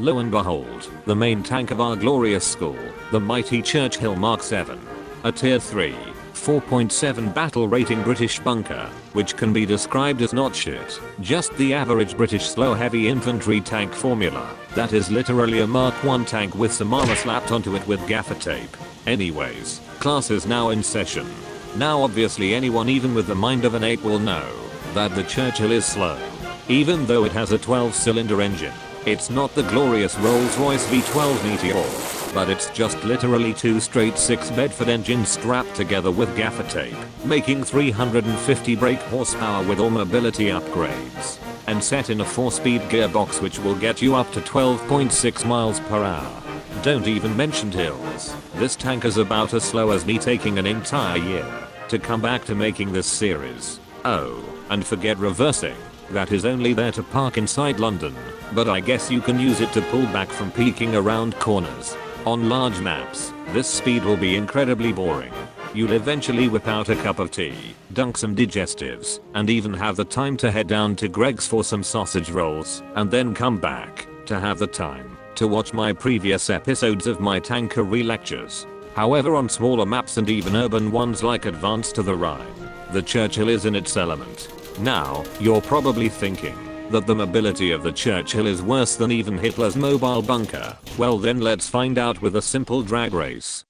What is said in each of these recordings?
Lo and behold, the main tank of our glorious school, the mighty Churchill Mark VII. A tier 3, 4.7 battle rating British bunker, which can be described as not shit, just the average British slow heavy infantry tank formula. That is literally a Mark 1 tank with some armor slapped onto it with gaffer tape. Anyways, class is now in session. Now obviously anyone even with the mind of an ape will know that the Churchill is slow. Even though it has a 12-cylinder engine, it's not the glorious Rolls-Royce V12 Meteor, but it's just literally two straight 6 Bedford engines strapped together with gaffer tape, making 350 brake horsepower with all mobility upgrades, and set in a 4-speed gearbox which will get you up to 12.6 miles per hour. Don't even mention hills. This tank is about as slow as me taking an entire year to come back to making this series. Oh, and forget reversing. That is only there to park inside London, but I guess you can use it to pull back from peeking around corners. On large maps, this speed will be incredibly boring. You'll eventually whip out a cup of tea, dunk some digestives, and even have the time to head down to Greg's for some sausage rolls, and then come back to have the time to watch my previous episodes of my Tankery lectures. However, on smaller maps and even urban ones like Advance to the Rhine, the Churchill is in its element. Now, you're probably thinking that the mobility of the Churchill is worse than even Hitler's mobile bunker. Well then let's find out with a simple drag race.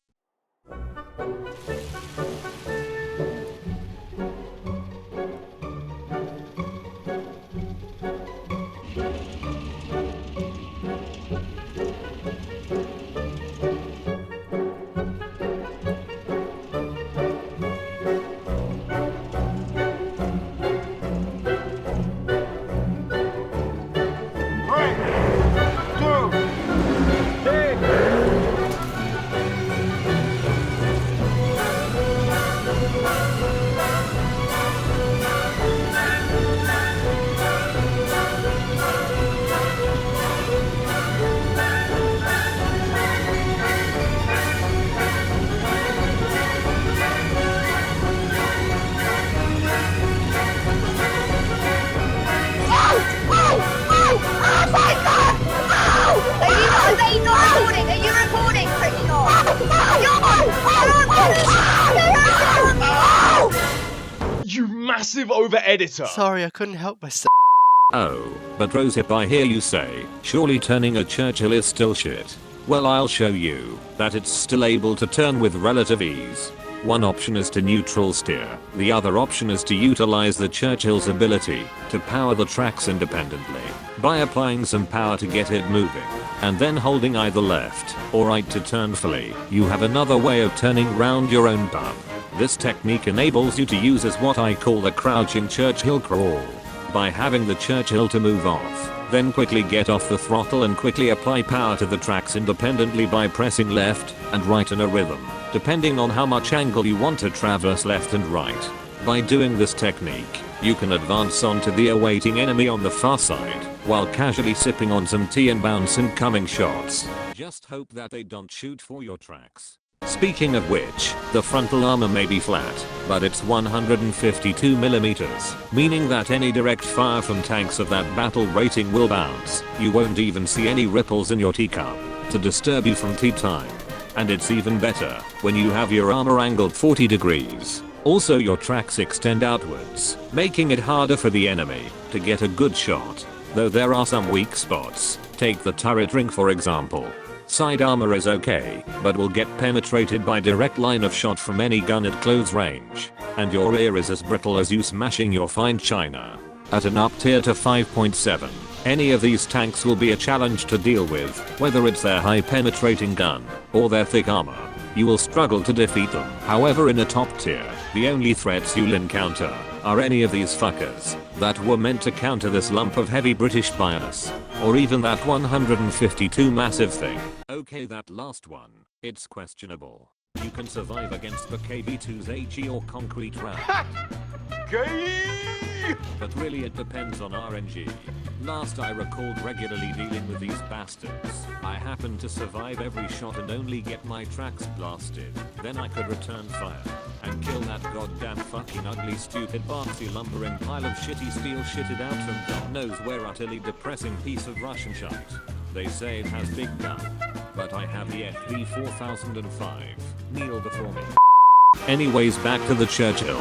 You massive over-editor! Sorry, I couldn't help myself. Oh, but Rosehip, I hear you say, surely turning a Churchill is still shit. Well, I'll show you that it's still able to turn with relative ease. One option is to neutral steer, the other option is to utilize the Churchill's ability to power the tracks independently by applying some power to get it moving, and then holding either left or right to turn fully. You have another way of turning round your own bum. This technique enables you to use as what I call the crouching Churchill crawl, by having the Churchill to move off, then quickly get off the throttle and quickly apply power to the tracks independently by pressing left and right in a rhythm, depending on how much angle you want to traverse left and right. By doing this technique, you can advance onto the awaiting enemy on the far side, while casually sipping on some tea and bounce incoming shots. Just hope that they don't shoot for your tracks. Speaking of which, the frontal armor may be flat, but it's 152mm, meaning that any direct fire from tanks of that battle rating will bounce. You won't even see any ripples in your teacup to disturb you from tea time. And it's even better when you have your armor angled 40 degrees. Also, your tracks extend outwards, making it harder for the enemy to get a good shot, though there are some weak spots. Take the turret ring for example. Side armor is okay, but will get penetrated by direct line of shot from any gun at close range, and your ear is as brittle as you smashing your fine china. At an up tier to 5.7, any of these tanks will be a challenge to deal with, whether it's their high penetrating gun or their thick armor. You will struggle to defeat them. However, in a top tier, the only threats you'll encounter are any of these fuckers that were meant to counter this lump of heavy British bias, or even that 152 massive thing. Okay, that last one, it's questionable. You can survive against the KV-2's HE or concrete round. But really it depends on RNG. Last I recalled regularly dealing with these bastards, I happened to survive every shot and only get my tracks blasted. Then I could return fire and kill that goddamn fucking ugly stupid boxy lumbering pile of shitty steel shitted out from God knows where utterly depressing piece of Russian shite. They say it has big gun. But I have the FP 4005. Kneel before me. Anyways, back to the Churchill.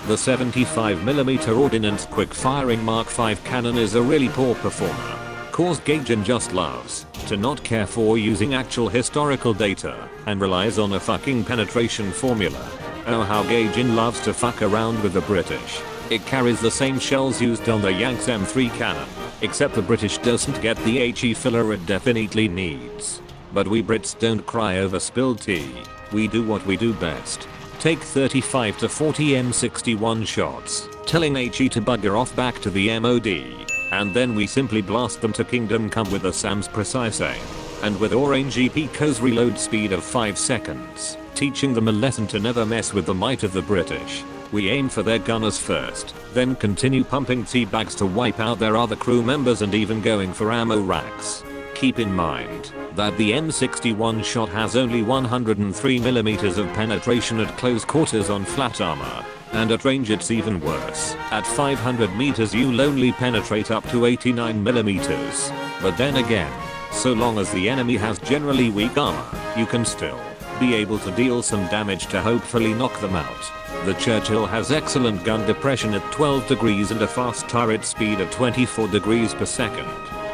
The 75mm ordnance quick-firing Mark V cannon is a really poor performer. Cause Gaijin just loves to not care for using actual historical data and relies on a fucking penetration formula. Oh, how Gaijin loves to fuck around with the British. It carries the same shells used on the Yanks M3 cannon, except the British doesn't get the HE filler it definitely needs. But we Brits don't cry over spilled tea. We do what we do best. Take 35 to 40 M61 shots, telling HE to bugger off back to the MOD. And then we simply blast them to Kingdom Come with a SAM's precise aim. And with Orange EPCO's reload speed of 5 seconds, teaching them a lesson to never mess with the might of the British. We aim for their gunners first, then continue pumping teabags to wipe out their other crew members and even going for ammo racks. Keep in mind that the M61 shot has only 103mm of penetration at close quarters on flat armor. And at range it's even worse. At 500 meters you'll only penetrate up to 89mm. But then again, so long as the enemy has generally weak armor, you can still be able to deal some damage to hopefully knock them out. The Churchill has excellent gun depression at 12 degrees and a fast turret speed of 24 degrees per second.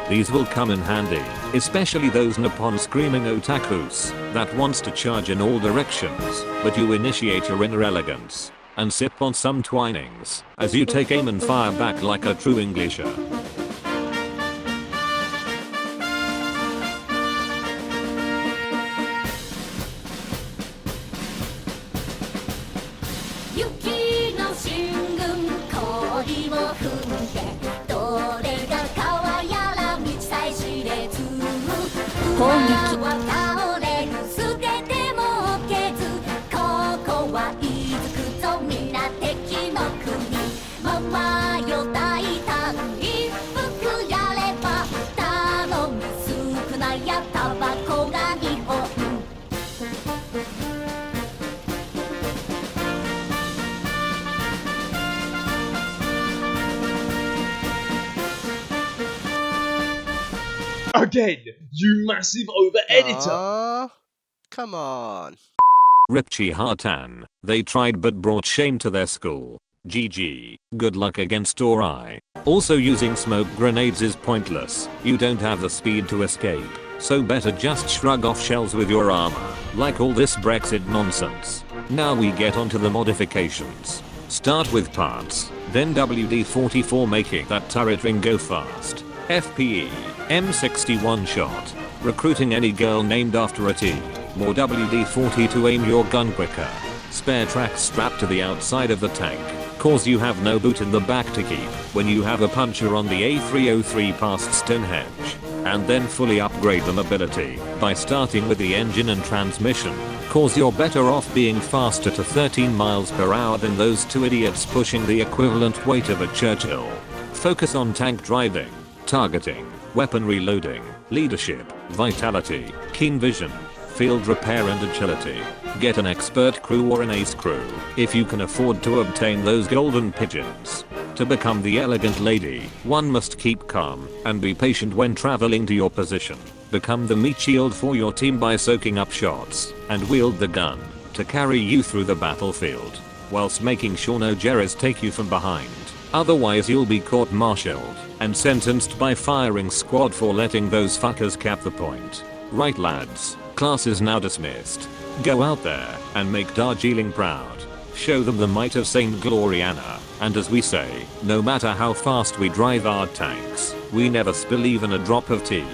These will come in handy, especially those Nippon screaming otakus that wants to charge in all directions, but you initiate your inner elegance and sip on some twinings as you take aim and fire back like a true Englisher. Again, you massive over-editor! Come on. Ripchi Hartan. They tried but brought shame to their school. GG. Good luck against Ori. Also using smoke grenades is pointless. You don't have the speed to escape. So better just shrug off shells with your armor. Like all this Brexit nonsense. Now we get onto the modifications. Start with parts, then WD-44 making that turret ring go fast. FPE, M61 shot. Recruiting any girl named after a T. More WD-40 to aim your gun quicker. Spare tracks strapped to the outside of the tank. Cause you have no boot in the back to keep when you have a puncher on the A303 past Stonehenge. And then fully upgrade the mobility by starting with the engine and transmission. Cause you're better off being faster to 13 miles per hour than those two idiots pushing the equivalent weight of a Churchill. Focus on tank driving, targeting, weapon reloading, leadership, vitality, keen vision, field repair and agility. Get an expert crew or an ace crew if you can afford to obtain those golden pigeons. To become the elegant lady, one must keep calm and be patient when traveling to your position. Become the meat shield for your team by soaking up shots and wield the gun to carry you through the battlefield, whilst making sure no Jerrys take you from behind. Otherwise you'll be court-martialed and sentenced by firing squad for letting those fuckers cap the point. Right lads, class is now dismissed. Go out there and make Darjeeling proud. Show them the might of Saint Gloriana, and as we say, no matter how fast we drive our tanks, we never spill even a drop of tea.